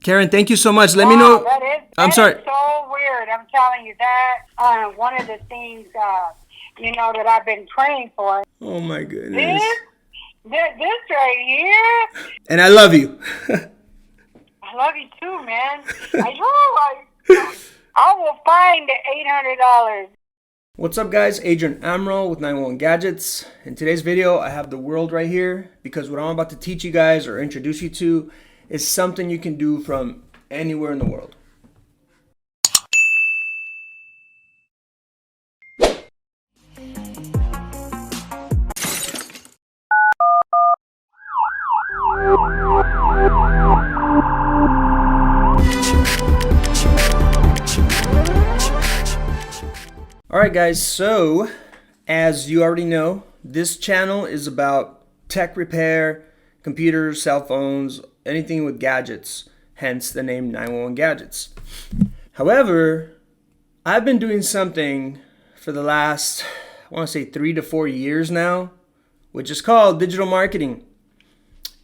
Karen, thank you so much. Let me know. I'm sorry. Is so weird. I'm telling you that. One of the things, that I've been praying for. Oh my goodness. This right here. And I love you. I love you too, man. I will find the $800. What's up, guys? Adrian with 911 Gadgets. In today's video, I have the world right here because what I'm about to teach you guys or introduce you to is something you can do from anywhere in the world. Alright guys, so as you already know, this channel is about tech repair, computers, cell phones, anything with gadgets, hence the name 911 Gadgets. However, I've been doing something for the last, I want to say 3 to 4 years now, which is called digital marketing.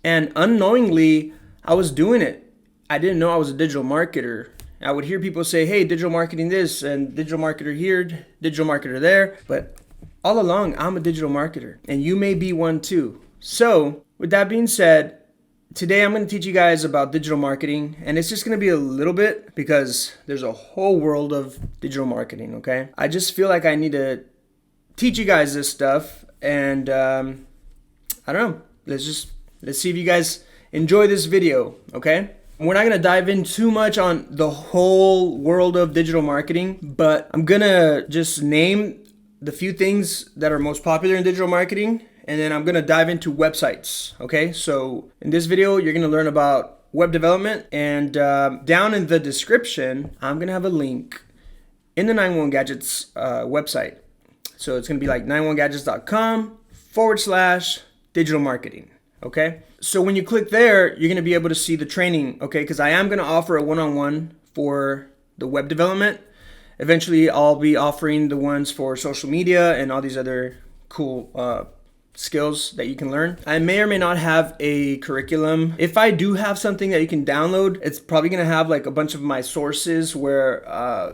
And unknowingly, I was doing it. I didn't know I was a digital marketer. I would hear people say, hey, digital marketing this and digital marketer here, digital marketer there. But all along, I'm a digital marketer and you may be one too. So with that being said, today I'm going to teach you guys about digital marketing, and it's just going to be a little bit because there's a whole world of digital marketing, okay? I just feel like I need to teach you guys this stuff, and I don't know. Let's see if you guys enjoy this video, okay? We're not going to dive in too much on the whole world of digital marketing, but I'm going to just name the few things that are most popular in digital marketing, and then I'm going to dive into websites, okay? So in this video, you're going to learn about web development, and down in the description, I'm going to have a link in the 911 Gadgets website. So it's going to be like 911gadgets.com/digital marketing. Okay, so when you click there, you're going to be able to see the training, okay, because I am going to offer a one-on-one for the web development. Eventually, I'll be offering the ones for social media and all these other cool skills that you can learn. I may or may not have a curriculum. If I do have something that you can download, it's probably going to have like a bunch of my sources where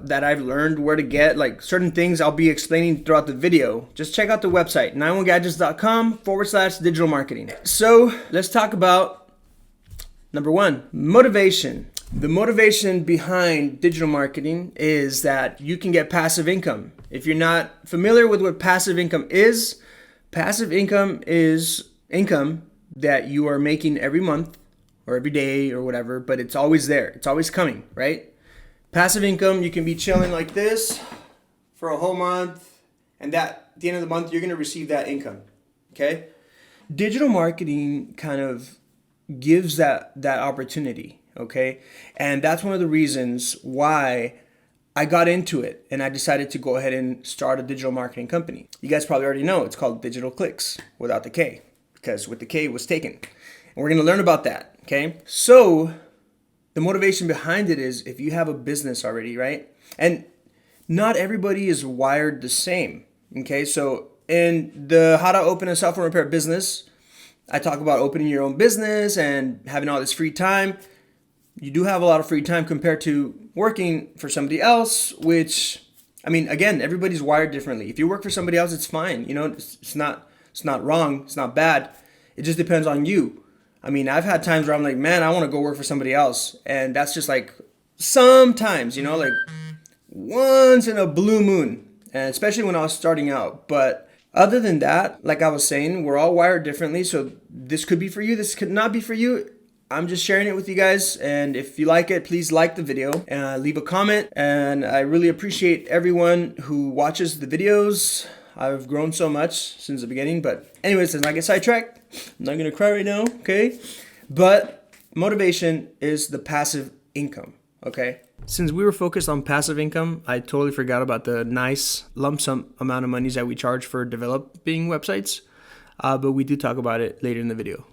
that I've learned where to get like certain things I'll be explaining throughout the video. Just check out the website 911gadgets.com/digital marketing. So let's talk about number one, motivation. The motivation behind digital marketing is that you can get passive income. If you're not familiar with what passive income is income that you are making every month or every day or whatever, but it's always there. It's always coming, right? Passive income, you can be chilling like this for a whole month, and at the end of the month, you're going to receive that income, okay? Digital marketing kind of gives that opportunity, okay? And that's one of the reasons why I got into it and I decided to go ahead and start a digital marketing company. You guys probably already know it's called Digital Clicks without the K, because with the K it was taken. And we're going to learn about that, okay? So the motivation behind it is if you have a business already, right? And not everybody is wired the same, okay? So in the How to Open a Cell Phone Repair Business, I talk about opening your own business and having all this free time. You do have a lot of free time compared to working for somebody else, which, I mean, again, everybody's wired differently. If you work for somebody else, it's fine. You know, it's not wrong. It's not bad. It just depends on you. I mean, I've had times where I'm like, man, I want to go work for somebody else. And that's just like sometimes, you know, like once in a blue moon, and especially when I was starting out. But other than that, like I was saying, we're all wired differently. So this could be for you. This could not be for you. I'm just sharing it with you guys, and if you like it, please like the video and leave a comment, and I really appreciate everyone who watches the videos. I've grown so much since the beginning, but anyways, let's not get sidetracked. I'm not gonna cry right now, okay? But motivation is the passive income, okay? Since we were focused on passive income, I totally forgot about the nice lump sum amount of monies that we charge for developing websites, but we do talk about it later in the video.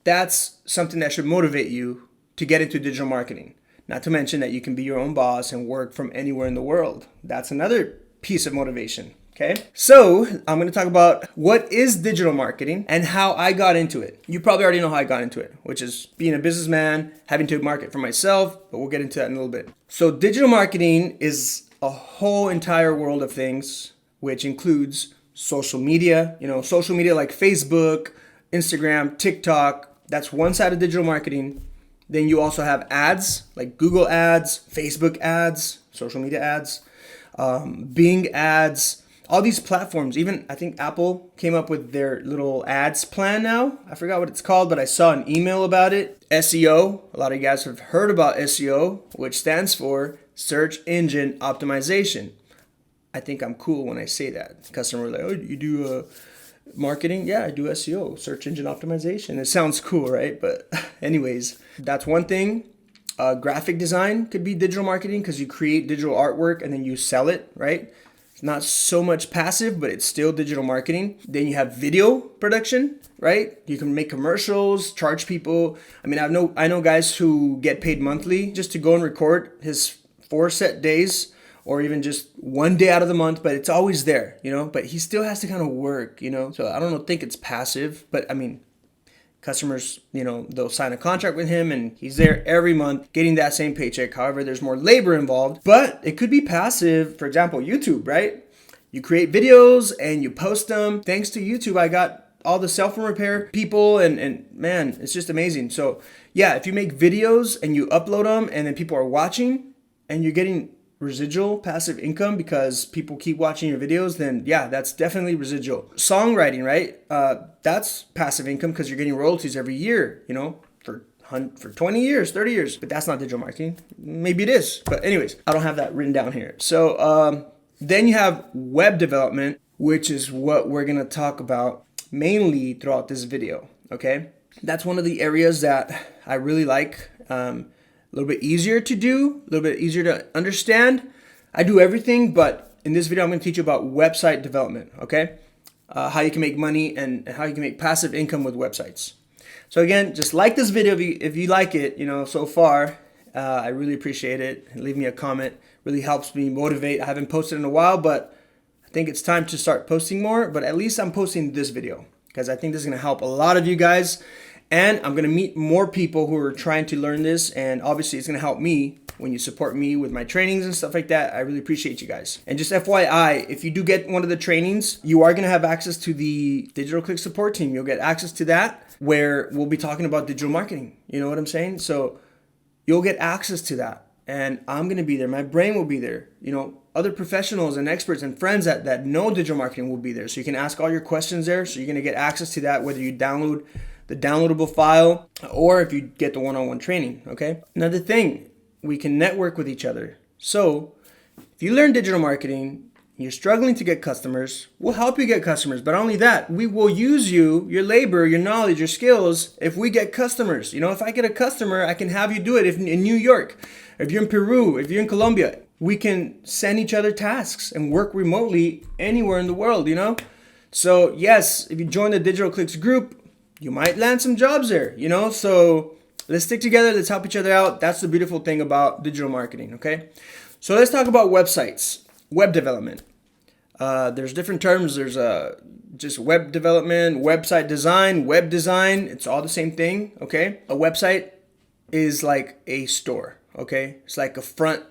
That's something that should motivate you to get into digital marketing. Not to mention that you can be your own boss and work from anywhere in the world. That's another piece of motivation, Okay, so I'm going to talk about what is digital marketing and how I got into it. You probably already know how I got into it, which is being a businessman, having to market for myself, but we'll get into that in a little bit. So digital marketing is a whole entire world of things, which includes social media, social media like Facebook, Instagram, TikTok. That's one side of digital marketing. Then you also have ads like Google ads, Facebook ads, social media ads, Bing ads, all these platforms. Even I think Apple came up with their little ads plan now. I forgot what it's called, but I saw an email about it. SEO. A lot of you guys have heard about SEO, which stands for Search Engine Optimization. I think I'm cool when I say that. Customers are like, oh, you do marketing? Yeah, I do SEO, Search Engine Optimization. It sounds cool, right? But anyways, that's one thing. Graphic design could be digital marketing because you create digital artwork and then you sell it, right? It's not so much passive, but it's still digital marketing. Then you have video production, right? You can make commercials, charge people. I mean, I know guys who get paid monthly just to go and record his 4 set days or even just one day out of the month, but it's always there, but he still has to kind of work, So I don't think it's passive, but I mean, customers, they'll sign a contract with him and he's there every month getting that same paycheck. However, there's more labor involved, but it could be passive. For example, YouTube, right? You create videos and you post them. Thanks to YouTube, I got all the cell phone repair people and man, it's just amazing. So yeah, if you make videos and you upload them and then people are watching and you're getting residual passive income because people keep watching your videos, then yeah, that's definitely residual. Songwriting, right? That's passive income because you're getting royalties every year, for 20 years, 30 years. But that's not digital marketing. Maybe it is. But anyways, I don't have that written down here. So then you have web development, which is what we're going to talk about mainly throughout this video, okay? That's one of the areas that I really like. A little bit easier to do, a little bit easier to understand. I do everything, but in this video, I'm going to teach you about website development, okay? How you can make money and how you can make passive income with websites. So again, just like this video if you like it, so far. I really appreciate it. And leave me a comment. Really helps me motivate. I haven't posted in a while, but I think it's time to start posting more. But at least I'm posting this video because I think this is going to help a lot of you guys. And I'm going to meet more people who are trying to learn this. And obviously, it's going to help me when you support me with my trainings and stuff like that. I really appreciate you guys. And just FYI, if you do get one of the trainings, you are going to have access to the Digital Click support team. You'll get access to that where we'll be talking about digital marketing. You know what I'm saying? So you'll get access to that. And I'm going to be there. My brain will be there. Other professionals and experts and friends that know digital marketing will be there. So you can ask all your questions there. So you're going to get access to that whether you download the downloadable file, or if you get the one-on-one training, okay? Another thing, we can network with each other. So if you learn digital marketing, you're struggling to get customers, we'll help you get customers. But not only that, we will use you, your labor, your knowledge, your skills, if we get customers. If I get a customer, I can have you do it. If in New York, if you're in Peru, if you're in Colombia, we can send each other tasks and work remotely anywhere in the world, So yes, if you join the Digital Clicks group, you might land some jobs there, So let's stick together. Let's help each other out. That's the beautiful thing about digital marketing, okay? So let's talk about websites, web development. There's different terms. There's just web development, website design, web design. It's all the same thing, okay? A website is like a store, okay? It's like the front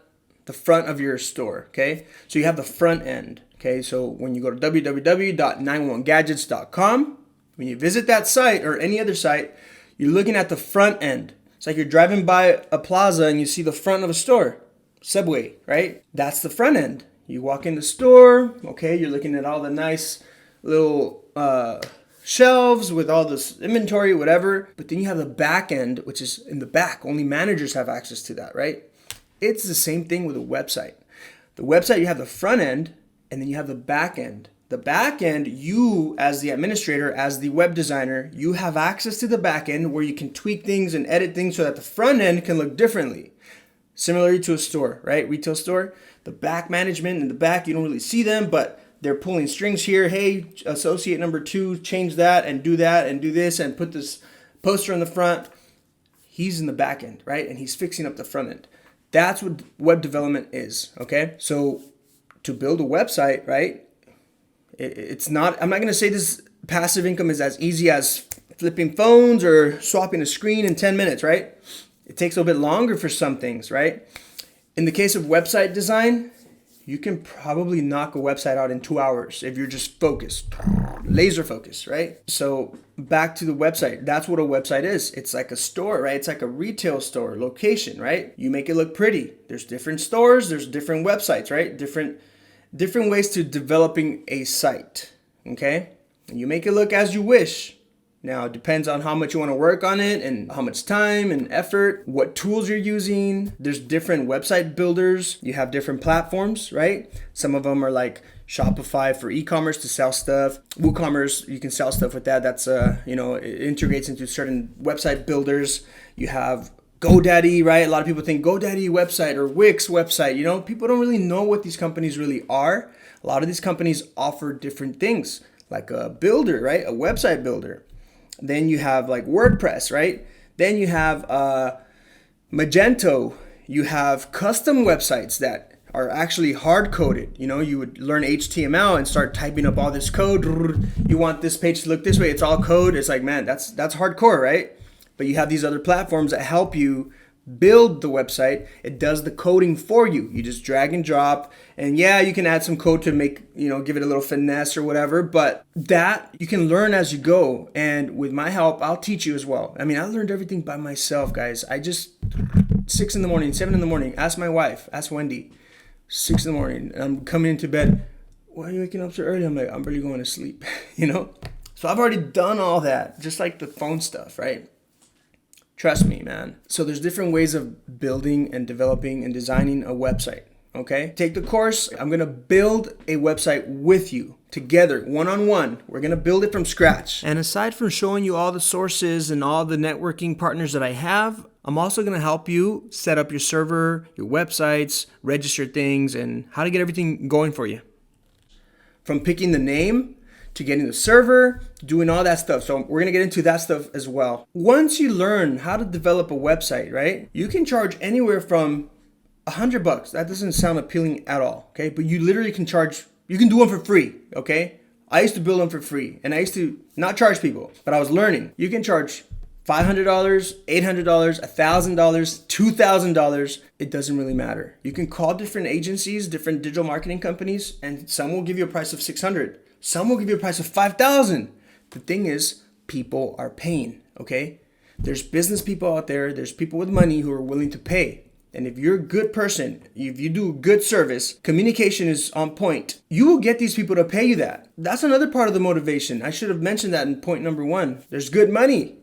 of your store, okay? So you have the front end, okay? So when you go to www.911gadgets.com, when you visit that site or any other site, you're looking at the front end. It's like you're driving by a plaza and you see the front of a store, Subway, right? That's the front end. You walk in the store, okay, you're looking at all the nice little shelves with all this inventory, whatever. But then you have the back end, which is in the back. Only managers have access to that, right? It's the same thing with a website. The website, you have the front end and then you have the back end. The back end, you as the administrator, as the web designer, you have access to the back end where you can tweak things and edit things so that the front end can look differently. Similarly to a store, right? Retail store, the back management in the back, you don't really see them, but they're pulling strings here. Hey, associate number 2, change that and do this and put this poster in the front. He's in the back end, right? And he's fixing up the front end. That's what web development is, okay? So to build a website, right? It's not, I'm not going to say this passive income is as easy as flipping phones or swapping a screen in 10 minutes, right? It takes a little bit longer for some things, right? In the case of website design, you can probably knock a website out in 2 hours if you're just focused, laser focused, right? So back to the website. That's what a website is. It's like a store, right? It's like a retail store location, right? You make it look pretty. There's different stores, there's different websites, right? Different ways to developing a site, okay? And you make it look as you wish. Now, it depends on how much you want to work on it and how much time and effort, what tools you're using. There's different website builders. You have different platforms, right? Some of them are like Shopify for e-commerce to sell stuff. WooCommerce, you can sell stuff with that. That's, it integrates into certain website builders. You have GoDaddy, right? A lot of people think GoDaddy website or Wix website. People don't really know what these companies really are. A lot of these companies offer different things, like a builder, right? A website builder. Then you have like WordPress, right? Then you have Magento. You have custom websites that are actually hard coded. You would learn HTML and start typing up all this code. You want this page to look this way. It's all code. It's like, man, that's hardcore, right? But you have these other platforms that help you build the website. It does the coding for you. You just drag and drop. And yeah, you can add some code to make, give it a little finesse or whatever. But that you can learn as you go. And with my help, I'll teach you as well. I learned everything by myself, guys. I just 6 in the morning, 7 in the morning, ask my wife, ask Wendy, 6 in the morning. And I'm coming into bed. Why are you waking up so early? I'm like, I'm really going to sleep, So I've already done all that, just like the phone stuff, right? Trust me, man. So there's different ways of building and developing and designing a website, okay? Take the course. I'm going to build a website with you together, one-on-one. We're going to build it from scratch. And aside from showing you all the sources and all the networking partners that I have, I'm also going to help you set up your server, your websites, register things, and how to get everything going for you. From picking the name to getting the server, doing all that stuff. So we're gonna get into that stuff as well. Once you learn how to develop a website, right? You can charge anywhere from $100. That doesn't sound appealing at all, okay? But you literally can you can do them for free, okay? I used to build them for free and I used to not charge people, but I was learning. You can charge $500, $800, $1,000, $2,000. It doesn't really matter. You can call different agencies, different digital marketing companies, and some will give you a price of $600. Some will give you a price of $5,000. The thing is, people are paying, okay? There's business people out there. There's people with money who are willing to pay. And if you're a good person, if you do good service, communication is on point, you will get these people to pay you that. That's another part of the motivation. I should have mentioned that in point number 1. There's good money.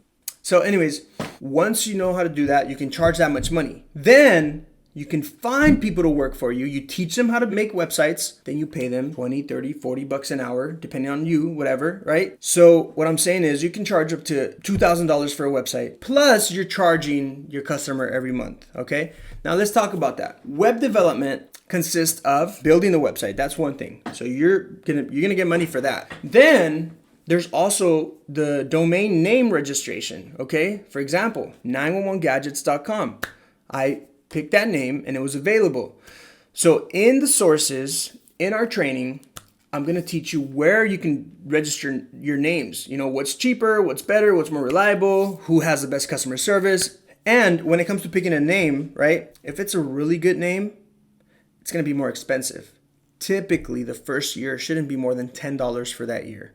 So anyways, once you know how to do that, you can charge that much money. Then you can find people to work for you. You teach them how to make websites. Then you pay them 20, 30, 40 bucks an hour, depending on you, whatever, right? So what I'm saying is you can charge up to $2,000 for a website. Plus you're charging your customer every month, okay? Now let's talk about that. Web development consists of building the website. That's one thing. So you're gonna get money for that. Then there's also the domain name registration, okay? For example, 911gadgets.com. I picked that name and it was available. So in the sources, in our training, I'm going to teach you where you can register your names. What's cheaper, what's better, what's more reliable, who has the best customer service. And when it comes to picking a name, right? If it's a really good name, it's going to be more expensive. Typically, the first year shouldn't be more than $10 for that year.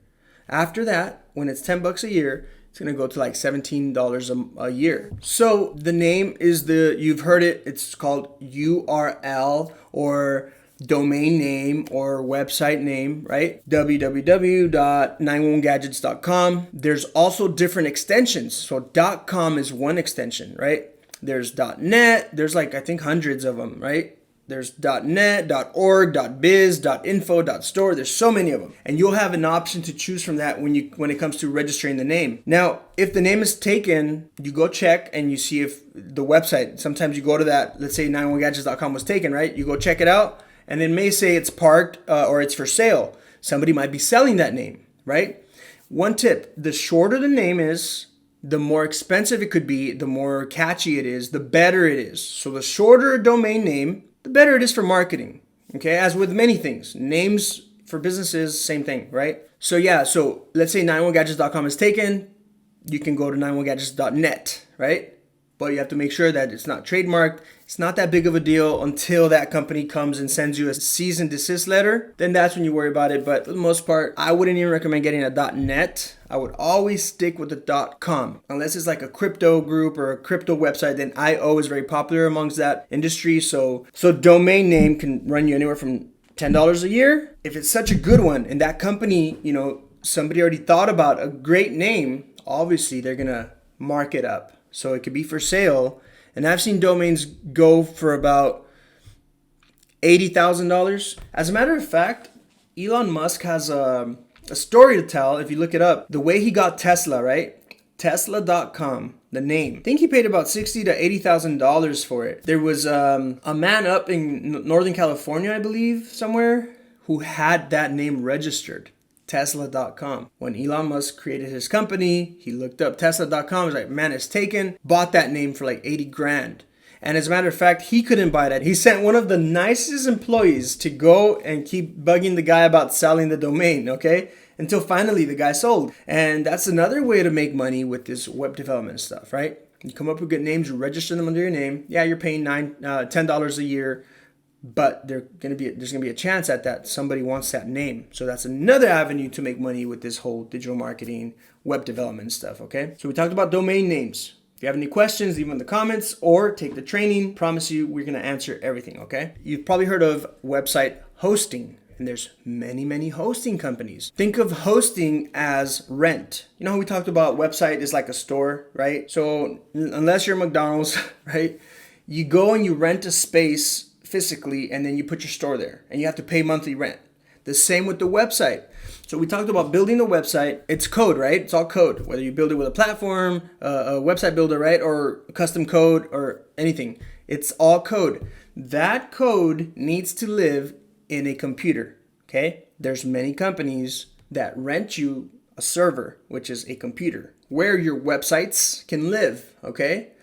After that, when it's $10 a year, it's going to go to like $17 a year. So the name is you've heard it, it's called URL or domain name or website name, right? www.911gadgets.com. There's also different extensions. So .com is one extension, right? There's .net. There's I think hundreds of them, right? There's .net, .org, .biz, .info, .store. There's so many of them. And you'll have an option to choose from that when it comes to registering the name. Now, if the name is taken, you go check and you see if the website, sometimes you go to that, let's say 911gadgets.com was taken, right? You go check it out and it may say it's parked or it's for sale. Somebody might be selling that name, right? One tip, the shorter the name is, the more expensive it could be, the more catchy it is, the better it is. So the shorter a domain name, the better it is for marketing, okay? As with many things, names for businesses, same thing, right? So yeah, so let's say 91gadgets.com is taken. You can go to 91gadgets.net, right? But you have to make sure that it's not trademarked. It's not that big of a deal until that company comes and sends you a cease and desist letter. Then that's when you worry about it. But for the most part, I wouldn't even recommend getting a .net. I would always stick with the .com. Unless it's like a crypto group or a crypto website, then IO is very popular amongst that industry. So domain name can run you anywhere from $10 a year. If it's such a good one and that company, somebody already thought about a great name, obviously they're going to mark it up. So it could be for sale. And I've seen domains go for about $80,000. As a matter of fact, Elon Musk has a story to tell if you look it up. The way he got Tesla, right? Tesla.com, the name. I think he paid about $60,000 to $80,000 for it. There was a man up in Northern California, I believe, somewhere, who had that name registered. Tesla.com. When Elon Musk created his company, he looked up Tesla.com. He's like, man, it's taken. Bought that name for like 80 grand. And as a matter of fact, he couldn't buy that. He sent one of the nicest employees to go and keep bugging the guy about selling the domain, okay? Until finally the guy sold. And that's another way to make money with this web development stuff, right? You come up with good names, you register them under your name. Yeah, you're paying $10 a year. But there's gonna be a chance that somebody wants that name. So that's another avenue to make money with this whole digital marketing, web development stuff, okay? So we talked about domain names. If you have any questions, leave them in the comments or take the training. Promise you we're gonna answer everything, okay? You've probably heard of website hosting, and there's many, many hosting companies. Think of hosting as rent. You know how we talked about website is like a store, right? So unless you're McDonald's, right? You go and you rent a space physically, and then you put your store there, and you have to pay monthly rent. The same with the website. So we talked about building the website. It's code, right? It's all code. Whether you build it with a platform, a website builder, right? Or custom code or anything. It's all code. That code needs to live in a computer, okay? There's many companies that rent you a server, which is a computer, where your websites can live, okay?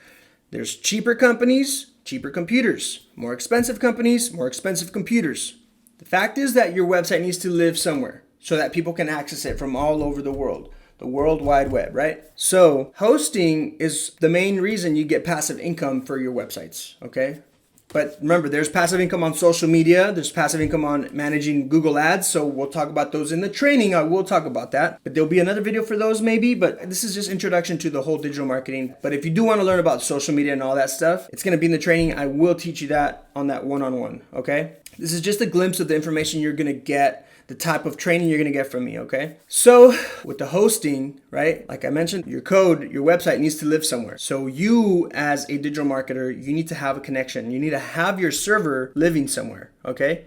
There's cheaper companies, cheaper computers, more expensive companies, more expensive computers. The fact is that your website needs to live somewhere so that people can access it from all over the world wide web, right? So hosting is the main reason you get passive income for your websites, okay? But remember, there's passive income on social media. There's passive income on managing Google Ads. So we'll talk about those in the training. I will talk about that. But there'll be another video for those maybe. But this is just introduction to the whole digital marketing. But if you do want to learn about social media and all that stuff, it's going to be in the training. I will teach you that on that one-on-one, okay? This is just a glimpse of the information you're going to get, the type of training you're going to get from me, okay? So with the hosting, right? Like I mentioned, your code, your website needs to live somewhere. So you as a digital marketer, you need to have a connection. You need to have your server living somewhere, okay?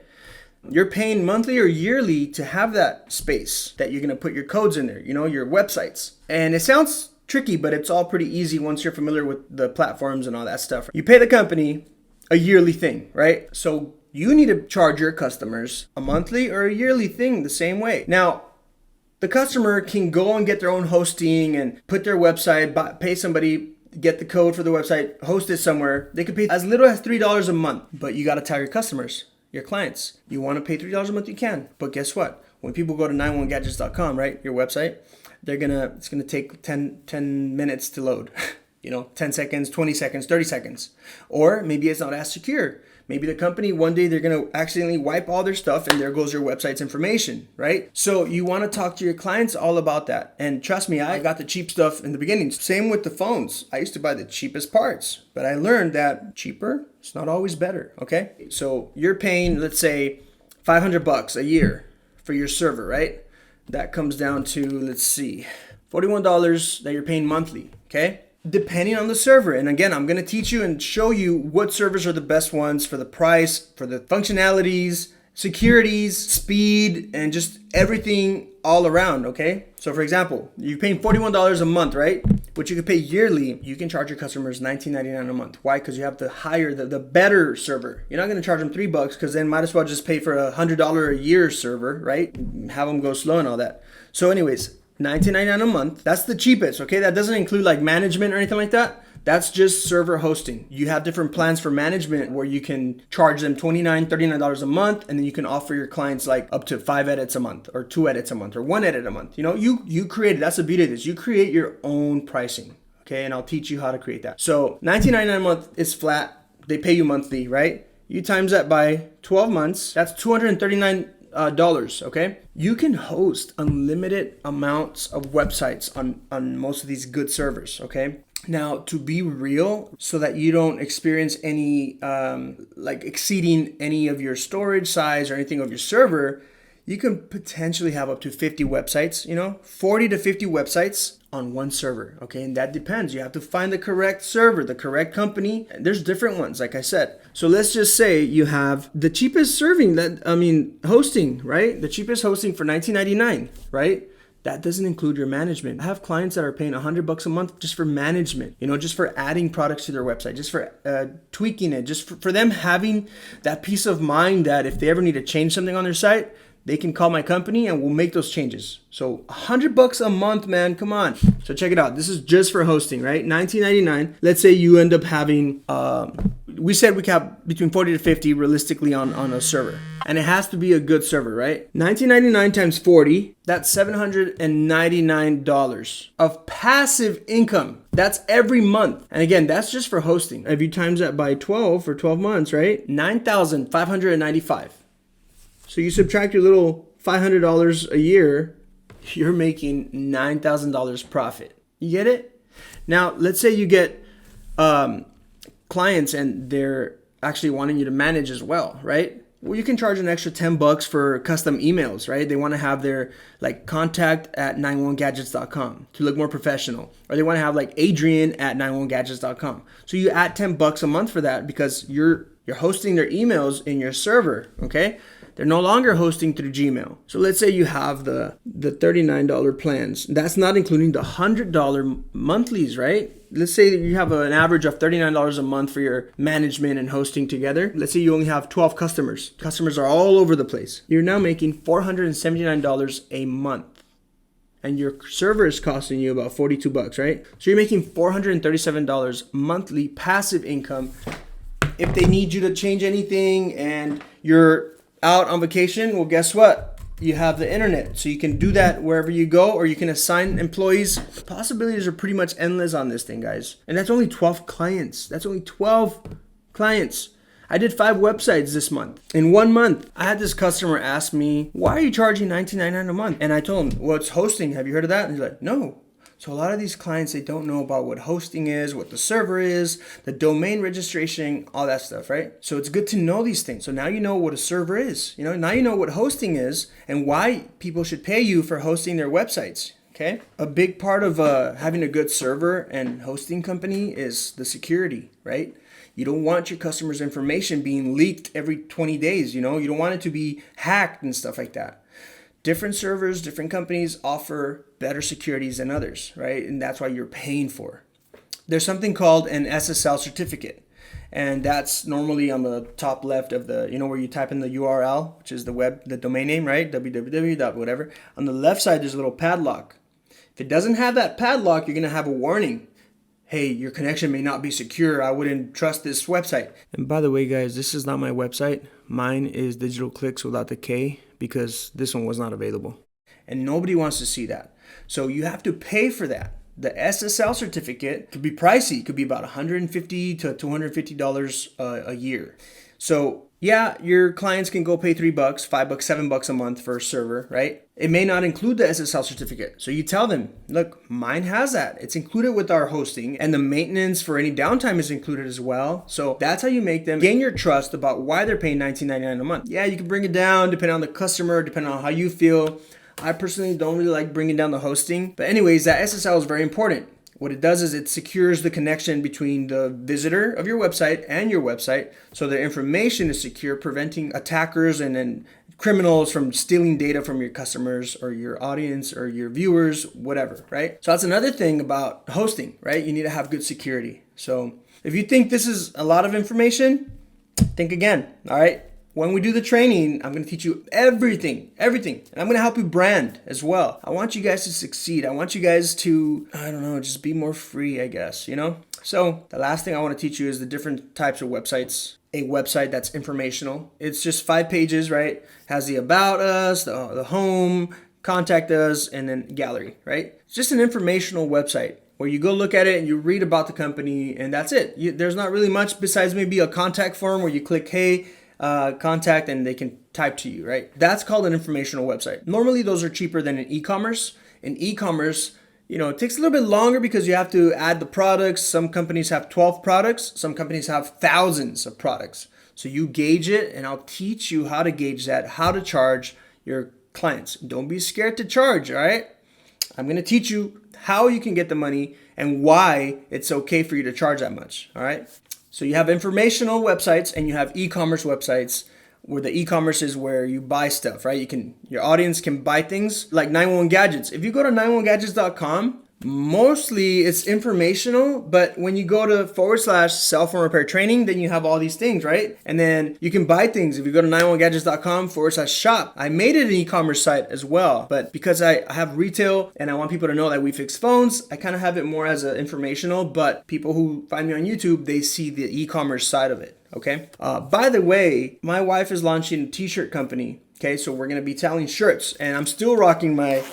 You're paying monthly or yearly to have that space that you're going to put your codes in there, your websites. And it sounds tricky, but it's all pretty easy once you're familiar with the platforms and all that stuff. You pay the company a yearly thing, right? So you need to charge your customers a monthly or a yearly thing the same way. Now, the customer can go and get their own hosting and put their website, pay somebody, get the code for the website, host it somewhere. They could pay as little as $3 a month, but you got to tell your customers, your clients, you want to pay $3 a month, you can. But guess what? When people go to 91gadgets.com, right, your website, it's going to take 10 minutes to load. 10 seconds, 20 seconds, 30 seconds. Or maybe it's not as secure. Maybe the company, one day they're going to accidentally wipe all their stuff and there goes your website's information, right? So you want to talk to your clients all about that. And trust me, I got the cheap stuff in the beginning. Same with the phones. I used to buy the cheapest parts, but I learned that cheaper is not always better, okay? So you're paying, let's say, $500 a year for your server, right? That comes down to, let's see, $41 that you're paying monthly, okay? Depending on the server. And again, I'm going to teach you and show you what servers are the best ones for the price, for the functionalities, securities, speed, and just everything all around, okay? So for example, you're paying $41 a month, right? Which you can pay yearly. You can charge your customers $19.99 a month. Why? Because you have to hire the better server. You're not going to charge them $3 because then might as well just pay for a $100 a year server, right? Have them go slow and all that. So anyways, $19.99 a month. That's the cheapest, okay? That doesn't include like management or anything like that. That's just server hosting. You have different plans for management where you can charge them $29, $39 a month, and then you can offer your clients like up to 5 edits a month or 2 edits a month or 1 edit a month. You know, you create it. That's the beauty of this. You create your own pricing. Okay, and I'll teach you how to create that. So $19.99 a month is flat. They pay you monthly, right? You times that by 12 months, that's $239. Okay, you can host unlimited amounts of websites on most of these good servers. Okay, now to be real, so that you don't experience any like exceeding any of your storage size or anything of your server, you can potentially have up to 50 websites, 40 to 50 websites on one server. Okay, and that depends. You have to find the correct server, the correct company. There's different ones, like I said. So let's just say you have the cheapest hosting, right? The cheapest hosting for $19.99, right? That doesn't include your management. I have clients that are paying $100 a month just for management, just for adding products to their website, just for tweaking it, just for them having that peace of mind that if they ever need to change something on their site, they can call my company and we'll make those changes. So $100 a month, man, come on. So check it out. This is just for hosting, right? $19.99. Let's say you end up having, we said we have between 40 to 50 realistically on a server. And it has to be a good server, right? $19.99 times 40, that's $799 of passive income. That's every month. And again, that's just for hosting. If you times that by 12 for 12 months, right? $9,595. So you subtract your little $500 a year, you're making $9,000 profit. You get it? Now, let's say you get clients and they're actually wanting you to manage as well, right? Well, you can charge an extra $10 for custom emails, right? They want to have their contact@911gadgets.com to look more professional. Or they want to have Adrian at 911gadgets.com. So you add $10 a month for that because you're hosting their emails in your server, okay? They're no longer hosting through Gmail. So let's say you have the $39 plans. That's not including the $100 monthlies, right? Let's say that you have an average of $39 a month for your management and hosting together. Let's say you only have 12 customers. Customers are all over the place. You're now making $479 a month. And your server is costing you about $42, right? So you're making $437 monthly passive income. If they need you to change anything and you're out on vacation, well, guess what? You have the internet, so you can do that wherever you go, or you can assign employees. The possibilities are pretty much endless on this thing, guys. And that's only 12 clients. That's only 12 clients. I did 5 websites this month. In 1 month, I had this customer ask me, why are you charging $19.99 a month? And I told him, well, it's hosting. Have you heard of that? And he's like, no. So a lot of these clients, they don't know about what hosting is, what the server is, the domain registration, all that stuff, right? So it's good to know these things. So now you know what a server is. Now you know what hosting is and why people should pay you for hosting their websites. Okay? A big part of having a good server and hosting company is the security, right? You don't want your customers' information being leaked every 20 days, You don't want it to be hacked and stuff like that. Different servers, different companies offer better securities than others, right? And that's why you're paying for. There's something called an SSL certificate. And that's normally on the top left of the, where you type in the URL, which is the domain name, right? www. Whatever. On the left side, there's a little padlock. If it doesn't have that padlock, you're going to have a warning. Hey, your connection may not be secure. I wouldn't trust this website. And by the way, guys, this is not my website. Mine is Digital Clicks without the K because this one was not available. And nobody wants to see that. So you have to pay for that. The SSL certificate could be pricey. It could be about $150 to $250 a year. So yeah, your clients can go pay $3, $5, $7 a month for a server, right? It may not include the SSL certificate. So you tell them, look, mine has that. It's included with our hosting and the maintenance for any downtime is included as well. So that's how you make them gain your trust about why they're paying $19.99 a month. Yeah, you can bring it down depending on the customer, depending on how you feel. I personally don't really like bringing down the hosting. But anyways, that SSL is very important. What it does is it secures the connection between the visitor of your website and your website so the information is secure, preventing attackers and then criminals from stealing data from your customers or your audience or your viewers, whatever, right? So that's another thing about hosting, right? You need to have good security. So if you think this is a lot of information, think again, all right? when we do the training, I'm going to teach you everything. And I'm going to help you brand as well. I want you guys to succeed. I want you guys to, I don't know, just be more free, I guess, you know? So the last thing I want to teach you is the different types of websites. A website that's informational. It's just 5 pages, right? Has the about us, the home, contact us, and then gallery, right? It's just an informational website where you go look at it and you read about the company, and that's it. There's not really much besides maybe a contact form where you click, hey, contact, and they can type to you, right? That's called an informational website. Normally, those are cheaper than an e-commerce. In e-commerce, it takes a little bit longer because you have to add the products. Some companies have 12 products. Some companies have thousands of products. So you gauge it, and I'll teach you how to gauge that, how to charge your clients. Don't be scared to charge, all right? I'm going to teach you how you can get the money and why it's okay for you to charge that much, all right? So you have informational websites and you have e-commerce websites, where the e-commerce is where you buy stuff, right? Your audience can buy things like 911 gadgets. If you go to 911gadgets.com, mostly it's informational, but when you go to / cell phone repair training, then you have all these things, right? And then you can buy things. If you go to 911gadgets.com / shop, I made it an e-commerce site as well, but because I have retail and I want people to know that we fix phones, I kind of have it more as an informational, but people who find me on YouTube, they see the e-commerce side of it. Okay. By the way, my wife is launching a t-shirt company. Okay. So we're going to be selling shirts, and I'm still rocking my,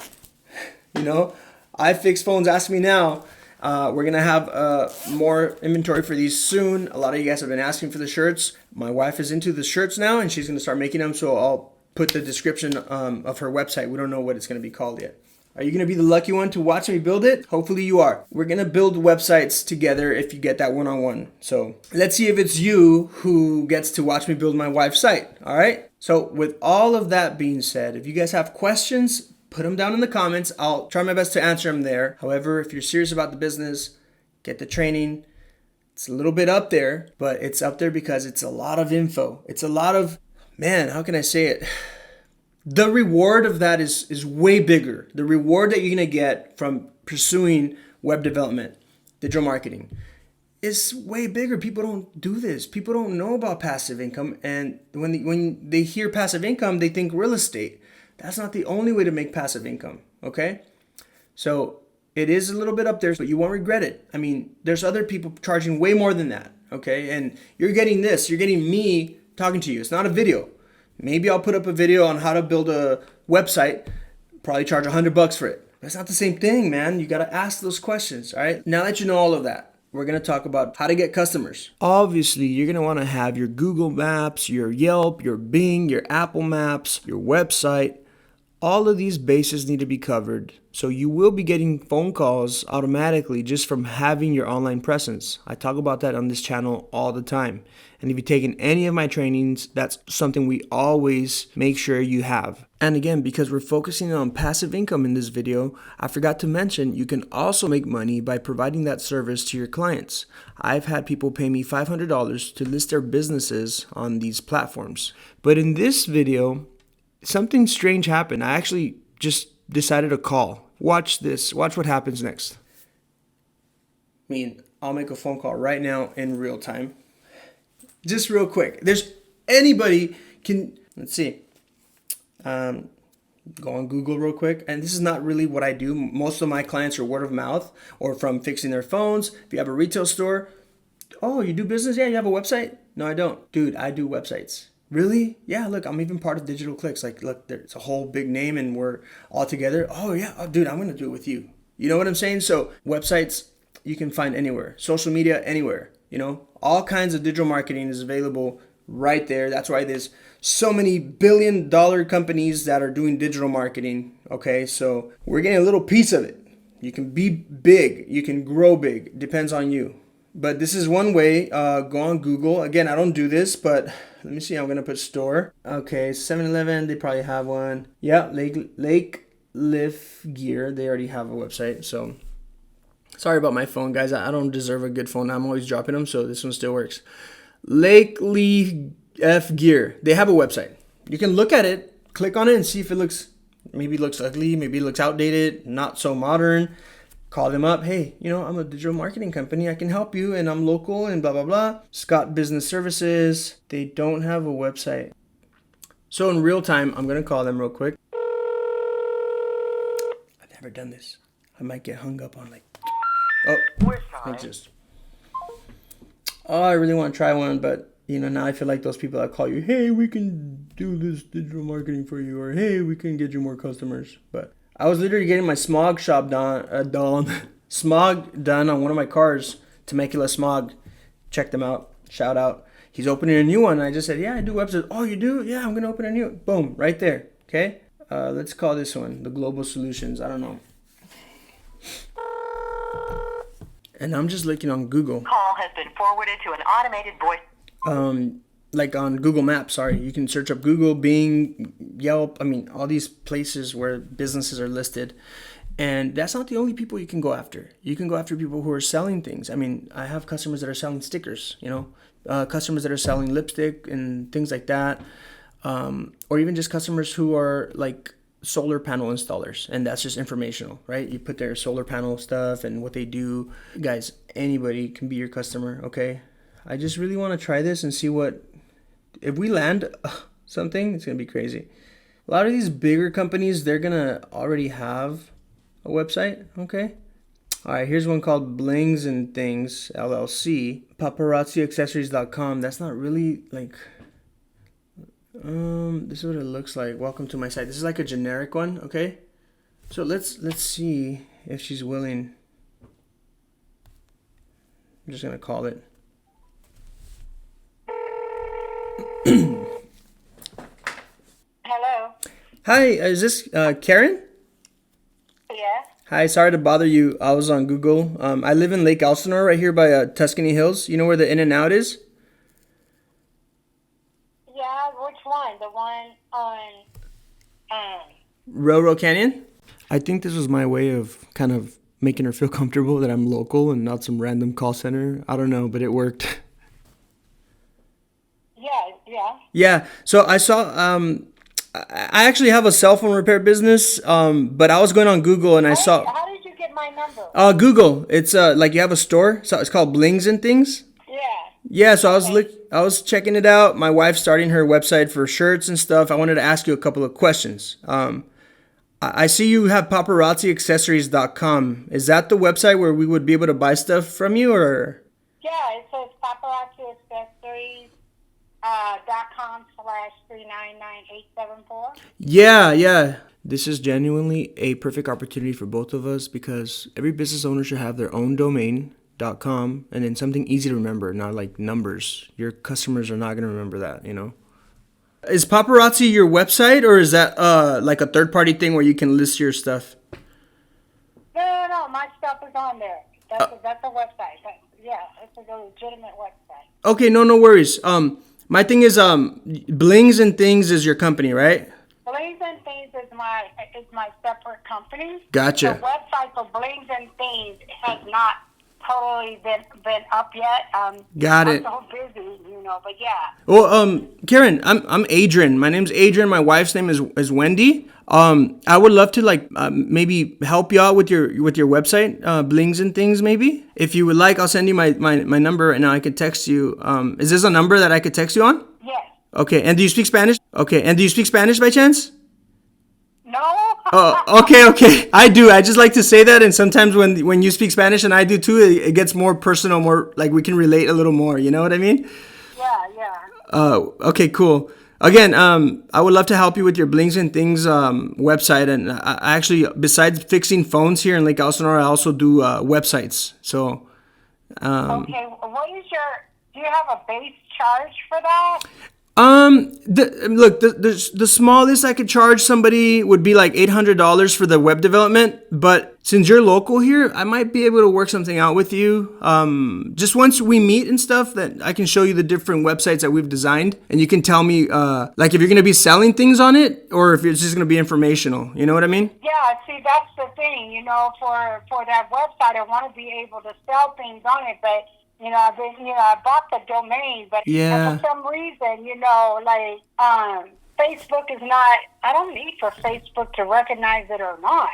I fix phones. Ask me now. We're going to have more inventory for these soon. A lot of you guys have been asking for the shirts. My wife is into the shirts now, and she's going to start making them. So I'll put the description of her website. We don't know what it's going to be called yet. Are you going to be the lucky one to watch me build it? Hopefully you are. We're going to build websites together if you get that one-on-one. So let's see if it's you who gets to watch me build my wife's site. All right. So with all of that being said, if you guys have questions, put them down in the comments. I'll try my best to answer them there. However, if you're serious about the business, get the training. It's a little bit up there, but it's up there because it's a lot of info. It's a lot of, how can I say it? The reward of that is way bigger. The reward that you're going to get from pursuing web development, digital marketing, is way bigger. People don't do this. People don't know about passive income. And when they hear passive income, they think real estate. That's not the only way to make passive income, okay? So it is a little bit up there, but you won't regret it. I mean, there's other people charging way more than that, okay? And you're getting this. You're getting me talking to you. It's not a video. Maybe I'll put up a video on how to build a website, probably charge $100 for it. That's not the same thing, man. You got to ask those questions, all right? Now that you know all of that, we're going to talk about how to get customers. Obviously, you're going to want to have your Google Maps, your Yelp, your Bing, your Apple Maps, your website. All of these bases need to be covered. So you will be getting phone calls automatically just from having your online presence. I talk about that on this channel all the time. And if you've taken any of my trainings, that's something we always make sure you have. And again, because we're focusing on passive income in this video, I forgot to mention you can also make money by providing that service to your clients. I've had people pay me $500 to list their businesses on these platforms. But in this video, something strange happened. I actually just decided to call. Watch this. Watch what happens next. I'll make a phone call right now in real time. Just real quick. Let's see. Go on Google real quick. And this is not really what I do. Most of my clients are word of mouth or from fixing their phones. If you have a retail store, oh, you do business? Yeah, you have a website? No, I don't. Dude, I do websites. Really? Yeah, look, I'm even part of Digital Clicks. Like, look, there's a whole big name and we're all together. Oh, yeah. Oh, dude, I'm going to do it with you. You know what I'm saying? So websites you can find anywhere. Social media, anywhere. All kinds of digital marketing is available right there. That's why there's so many billion-dollar companies that are doing digital marketing. Okay, so we're getting a little piece of it. You can be big. You can grow big. Depends on you. But this is one way. Go on Google. Again, I don't do this, but let me see. I'm going to put store. Okay, 7-Eleven, they probably have one. Yeah, Lake Lift Gear. They already have a website. So sorry about my phone, guys. I don't deserve a good phone. I'm always dropping them, so this one still works. Lake Leaf Gear. They have a website. You can look at it, click on it, and see if it looks ugly, maybe it looks outdated, not so modern. Call them up. Hey, I'm a digital marketing company. I can help you, and I'm local, and blah, blah, blah. Scott Business Services. They don't have a website. So in real time, I'm going to call them real quick. I've never done this. I might get hung up on like, oh, it's just, oh, I really want to try one, but now I feel like those people that call you, hey, we can do this digital marketing for you, or hey, we can get you more customers. But I was literally getting my smog shop smog done on one of my cars, Temecula Smog. Check them out. Shout out. He's opening a new one. And I just said, yeah, I do websites. Oh, you do? Yeah, I'm going to open a new. Boom, right there. Okay. Let's call this one the Global Solutions. I don't know. And I'm just looking on Google. Call has been forwarded to an automated voice. Like on Google Maps, sorry. You can search up Google, Bing, Yelp. I mean, all these places where businesses are listed. And that's not the only people you can go after. You can go after people who are selling things. I mean, I have customers that are selling stickers, customers that are selling lipstick and things like that. Or even just customers who are like solar panel installers. And that's just informational, right? You put their solar panel stuff and what they do. Guys, anybody can be your customer, okay? I just really want to try this and see if we land something, it's going to be crazy. A lot of these bigger companies, they're going to already have a website, okay? All right, here's one called Blings and Things, LLC. PaparazziAccessories.com. That's not really like... this is what it looks like. Welcome to my site. This is like a generic one, okay? So let's see if she's willing. I'm just going to call it. Hello. Hi, is this Karen? Yeah. Hi, sorry to bother you. I was on Google. I live in Lake Elsinore, right here by Tuscany Hills. You know where the In-N-Out is? Yeah, which one? The one on Railroad Canyon? I think this was my way of kind of making her feel comfortable that I'm local and not some random call center. I don't know, but it worked. Yeah. Yeah, so I saw... I actually have a cell phone repair business, but I was going on Google and I saw... How did you get my number? Google. It's like you have a store. So it's called Blings and Things. Yeah. Yeah, so I was checking it out. My wife's starting her website for shirts and stuff. I wanted to ask you a couple of questions. I see you have paparazziaccessories.com. Is that the website where we would be able to buy stuff from you, or? Yeah, it says paparazziaccessories.com/399-874. Yeah. This is genuinely a perfect opportunity for both of us because every business owner should have their own domain.com and then something easy to remember, not like numbers. Your customers are not going to remember that, Is Paparazzi your website, or is that like a third-party thing where you can list your stuff? No. My stuff is on there. That's a website. It's a legitimate website. Okay, no worries. My thing is Blings and Things is your company, right? Blings and Things is my separate company. Gotcha. The website for Blings and Things has not totally been up yet. Got it. I'm so busy, but yeah. Well, Karen, I'm Adrian. My name's Adrian. My wife's name is Wendy. I would love to maybe help you out with your website, Blings and Things. Maybe if you would like, I'll send you my number and I could text you. Is this a number that I could text you on? Yes. Okay. And do you speak Spanish? Okay. And do you speak Spanish by chance? No. Oh, okay. I do. I just like to say that, and sometimes when you speak Spanish and I do too, it gets more personal, more like we can relate a little more. You know what I mean? Yeah. Okay, cool. Again, I would love to help you with your Blings and Things website, and I actually, besides fixing phones here in Lake Elsinore, I also do websites. So. Okay. Do you have a base charge for that? The smallest I could charge somebody would be like $800 for the web development. But since you're local here, I might be able to work something out with you. Just once we meet and stuff, that I can show you the different websites that we've designed, and you can tell me, like if you're gonna be selling things on it or if it's just gonna be informational. You know what I mean? Yeah. See, that's the thing. For that website, I want to be able to sell things on it, but. I bought the domain, but yeah. For some reason, Facebook is not, I don't need for Facebook to recognize it or not.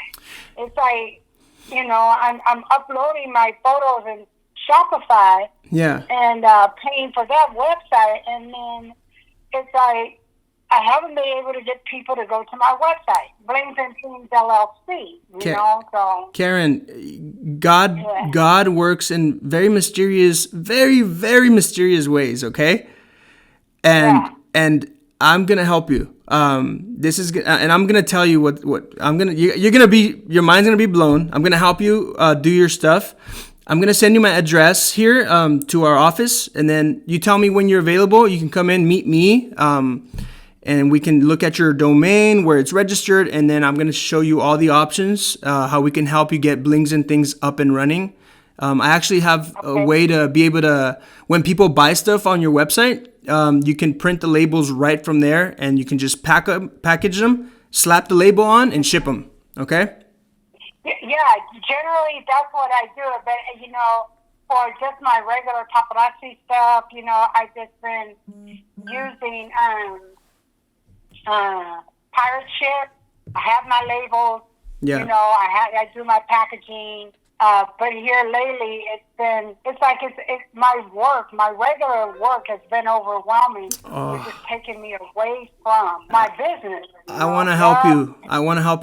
It's like, I'm uploading my photos in Shopify. Yeah. And paying for that website. And then it's like, I haven't been able to get people to go to my website, Blings and Teams LLC. So Karen, God works in very mysterious, very mysterious ways. Okay, and I'm gonna help you. This is, and I'm gonna tell you what I'm gonna. You're gonna be, your mind's gonna be blown. I'm gonna help you do your stuff. I'm gonna send you my address here to our office, and then you tell me when you're available. You can come in, meet me, and we can look at your domain where it's registered, and then I'm gonna show you all the options, how we can help you get Blings and Things up and running. I actually have a way to be able to, when people buy stuff on your website, you can print the labels right from there, and you can just package them, slap the label on, and ship them. Okay? Yeah, generally that's what I do. But for just my regular paparazzi stuff, I've just been using pirate ship. I have my labels. Yeah. I do my packaging. But here lately, it's my regular work has been overwhelming. It's just taking me away from my business. I want to help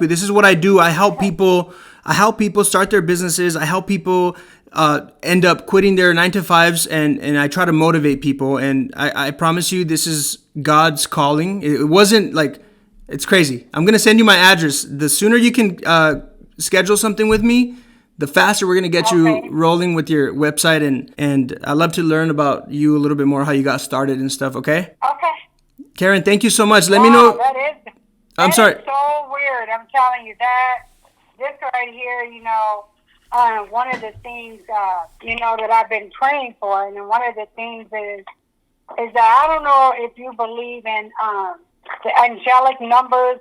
you. This is what I do. I help people start their businesses. I help people end up quitting their 9-to-5s, and I try to motivate people. And I promise you, this is God's calling. It wasn't like, it's crazy. I'm going to send you my address. The sooner you can schedule something with me, the faster we're going to get you rolling with your website. And I'd love to learn about you a little bit more, how you got started and stuff, okay? Okay. Karen, thank you so much. Let me know. That is so weird. I'm telling you that. This right here, one of the things, that I've been praying for, and one of the things is that I don't know if you believe in the angelic numbers.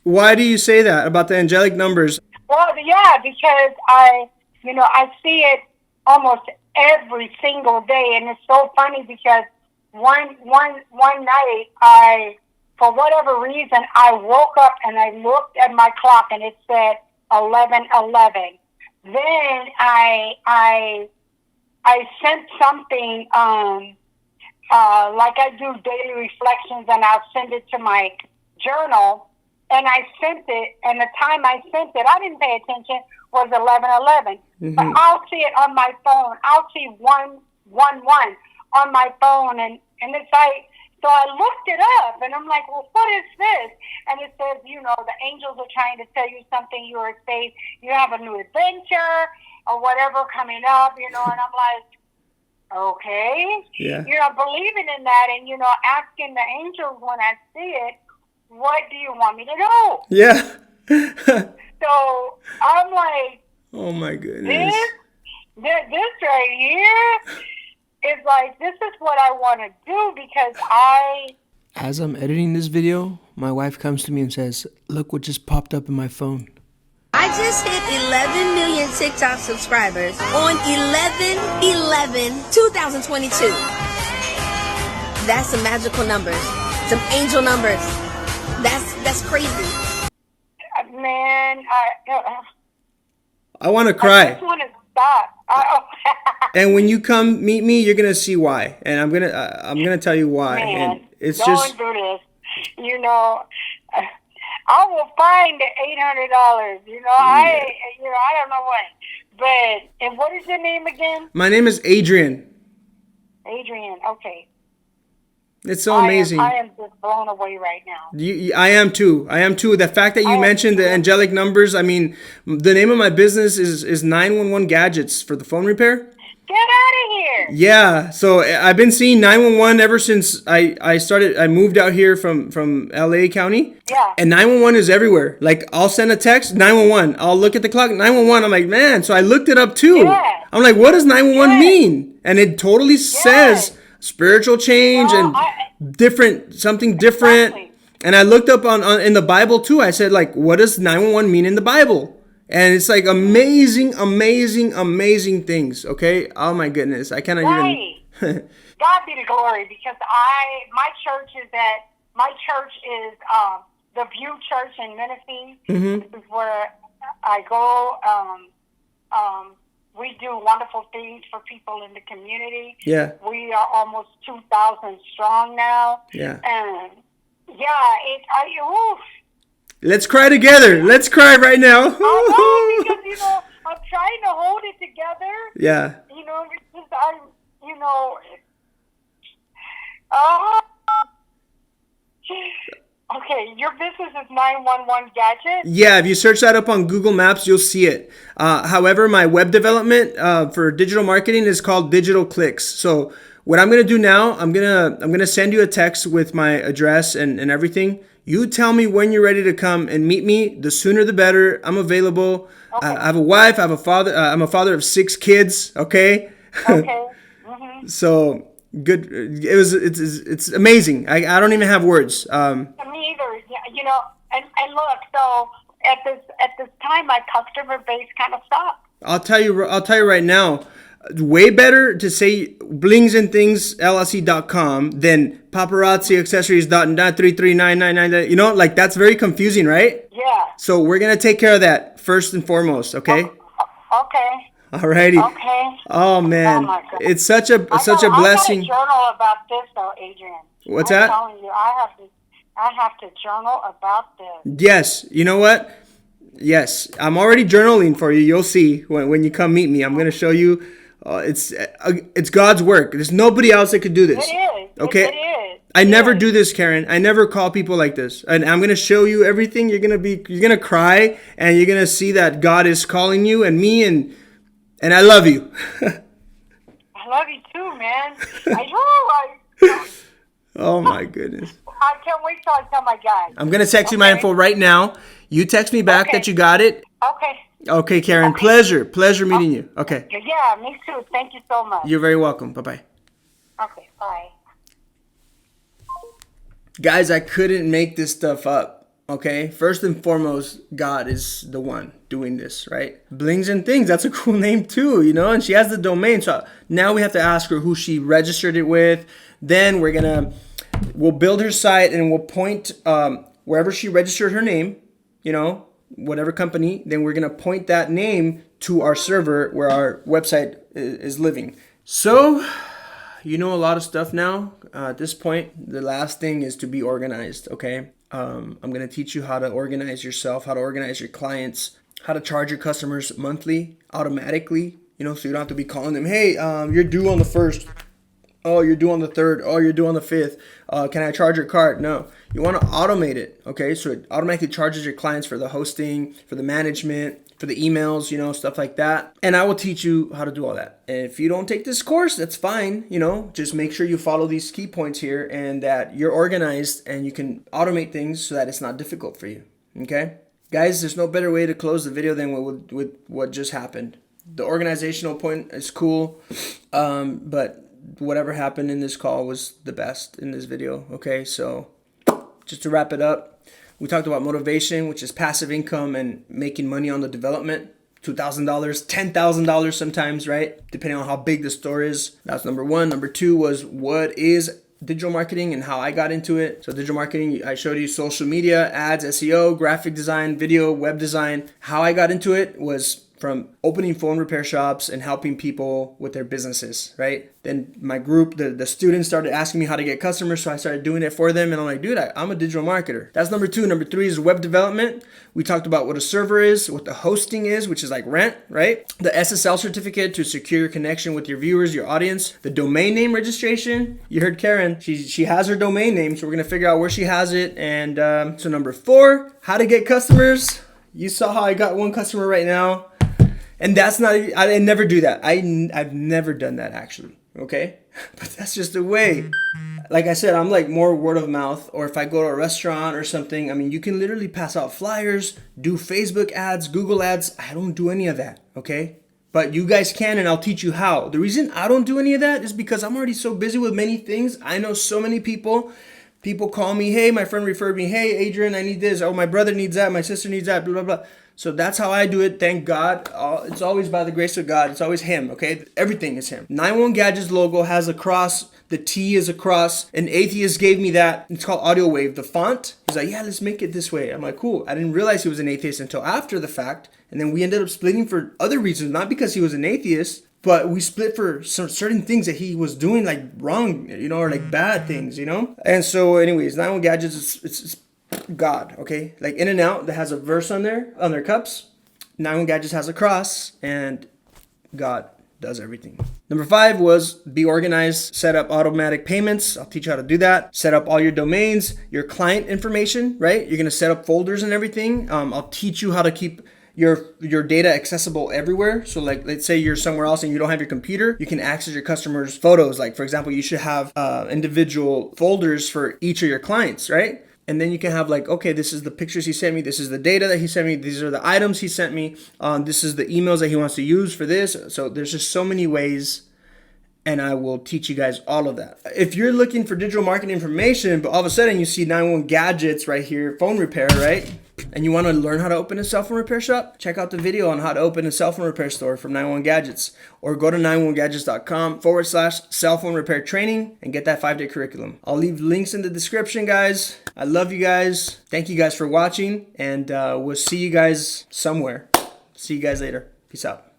Why do you say that about the angelic numbers? Well, yeah, because I see it almost every single day, and it's so funny because one night for whatever reason, I woke up and I looked at my clock and it said 11:11. Then I sent something like I do daily reflections, and I'll send it to my journal. And I sent it, and the time I sent it, I didn't pay attention, was 11:11. Mm-hmm. But I'll see it on my phone. I'll see 111 on my phone, and it's like, so I looked it up, and I'm like, well, what is this? And it says, the angels are trying to tell you something. You are safe. You have a new adventure or whatever coming up, and I'm like, okay. Yeah. Believing in that, and, asking the angels when I see it, what do you want me to know? Yeah. So I'm like, oh my goodness. This right here is like, this is what I want to do because As I'm editing this video, my wife comes to me and says, look what just popped up in my phone. I just hit 11 million TikTok subscribers on 11/11/2022. That's some magical numbers, some angel numbers. That's crazy. Man, I want to cry. I just want to stop. And when you come meet me, you're gonna see why, and I'm gonna tell you why. Man, and it's don't just do this. I will find the $800. I don't know what. But and what is your name again? My name is Adrian. Adrian. Okay. It's so amazing. I am just blown away right now. I am too. The fact that you mentioned the angelic numbers. I mean, the name of my business is 911 Gadgets for the phone repair. Get out of here. Yeah. So I've been seeing 911 ever since I moved out here from LA County. Yeah. And 911 is everywhere. Like, I'll send a text, 911. I'll look at the clock, 911. I'm like, man. So I looked it up too. Yeah. I'm like, what does 911 mean? And it totally says spiritual change and something different. Exactly. And I looked up on in the Bible too. I said, like, what does 911 mean in the Bible? And it's like amazing things. Okay. Oh my goodness. I cannot even. God be the glory, because my church is the View Church in Menifee. Mm-hmm. This is where I go. We do wonderful things for people in the community. Yeah. We are almost 2,000 strong now. Yeah. And, Oof. Let's cry together. Let's cry right now. I know, because, I'm trying to hold it together. Yeah. Because oh. Okay, your business is 911 Gadget? Yeah, if you search that up on Google Maps, you'll see it. However, my web development for digital marketing is called Digital Clicks. So what I'm gonna do now, I'm gonna send you a text with my address and everything. You tell me when you're ready to come and meet me. The sooner the better. I'm available. Okay. I have a wife. I have a father. I'm a father of 6 kids. Okay. Okay. Mm-hmm. So good. It's amazing. I don't even have words. Me either. Yeah, and look. So at this time, my customer base kind of stopped. I'll tell you right now. Way better to say blings and things LLC.com than paparazzi accessories.33999. Like that's very confusing, right? Yeah. So we're gonna take care of that first and foremost, okay? Okay. Alrighty. Okay. Oh man, my God. it's such a blessing. I got a journal about this though, Adrian. What's I'm that? telling you, I have to journal about this. Yes. You know what? Yes, I'm already journaling for you. You'll see when you come meet me. I'm gonna show you. It's God's work. There's nobody else that could do this. It is. Okay. It is. I never do this, Karen. I never call people like this. And I'm gonna show you everything. You're gonna cry, and you're gonna see that God is calling you and me, and I love you. I love you too, man. I know. Oh my goodness. I can't wait till I tell my guy. I'm gonna text you my info right now. You text me back that you got it. Okay. Okay, Karen. Okay. Pleasure meeting you. Okay. Yeah, me too. Thank you so much. You're very welcome. Bye-bye. Okay, bye. Guys, I couldn't make this stuff up. Okay? First and foremost, God is the one doing this, right? Blings and Things, that's a cool name too, and she has the domain. So now we have to ask her who she registered it with. Then we'll build her site and we'll point wherever she registered her name, whatever company, then we're going to point that name to our server where our website is living. So, a lot of stuff now. At this point, the last thing is to be organized, okay? I'm going to teach you how to organize yourself, how to organize your clients, how to charge your customers monthly, automatically, so you don't have to be calling them, hey, you're due on the 1st. Oh, you're due on the 3rd. Oh, you're due on the 5th. Can I charge your card? No. You want to automate it, okay? So it automatically charges your clients for the hosting, for the management, for the emails, stuff like that. And I will teach you how to do all that. And if you don't take this course, that's fine. Just make sure you follow these key points here and that you're organized and you can automate things so that it's not difficult for you, okay? Guys, there's no better way to close the video than with what just happened. The organizational point is cool, but whatever happened in this call was the best in this video. Okay, so just to wrap it up, we talked about motivation, which is passive income and making money on the development. $2,000, $10,000 sometimes, right? Depending on how big the store is. That's number 1. Number 2 was what is digital marketing and how I got into it. So digital marketing, I showed you social media, ads, SEO, graphic design, video, web design. How I got into it was from opening phone repair shops and helping people with their businesses, right? Then my group, the students started asking me how to get customers, so I started doing it for them, and I'm like, dude, I'm a digital marketer. That's number 2. Number 3 is web development. We talked about what a server is, what the hosting is, which is like rent, right? The SSL certificate to secure your connection with your viewers, your audience. The domain name registration. You heard Karen, she has her domain name, so we're gonna figure out where she has it. And so number 4, how to get customers. You saw how I got one customer right now. And that's not, I never do that. I've never done that actually, okay? But that's just the way. Like I said, I'm like more word of mouth, or if I go to a restaurant or something, I mean, you can literally pass out flyers, do Facebook ads, Google ads. I don't do any of that, okay? But you guys can, and I'll teach you how. The reason I don't do any of that is because I'm already so busy with many things. I know so many people. People call me, hey, my friend referred me, hey, Adrian, I need this. Oh, my brother needs that, my sister needs that, blah, blah, blah. So that's how I do it. Thank God. It's always by the grace of God. It's always Him, okay? Everything is Him. 911 Gadgets logo has a cross. The T is a cross. An atheist gave me that. It's called Audio Wave. The font, he's like, yeah, let's make it this way. I'm like, cool. I didn't realize he was an atheist until after the fact. And then we ended up splitting for other reasons, not because he was an atheist. but we split for some certain things that he was doing like wrong, you know, or like bad things, you know. And so anyways, 911 Gadgets it's God, okay? Like In-N-Out that has a verse on their cups. 911 Gadgets has a cross, and God does everything. Number 5 was be organized, set up automatic payments. I'll teach you how to do that. Set up all your domains, your client information, right? You're gonna set up folders and everything. I'll teach you how to keep your data accessible everywhere. So like, let's say you're somewhere else and you don't have your computer, you can access your customers' photos. Like for example, you should have individual folders for each of your clients, right? And then you can have like, okay, this is the pictures he sent me. This is the data that he sent me. These are the items he sent me. This is the emails that he wants to use for this. So there's just so many ways, and I will teach you guys all of that. If you're looking for digital marketing information, but all of a sudden you see 911 Gadgets right here, phone repair, right? And you want to learn how to open a cell phone repair shop? Check out the video on how to open a cell phone repair store from 911 Gadgets, or go to 911gadgets.com/cell phone repair training and get that 5-day curriculum. I'll leave links in the description, guys. I love you guys. Thank you guys for watching, and we'll see you guys somewhere. See you guys later. Peace out.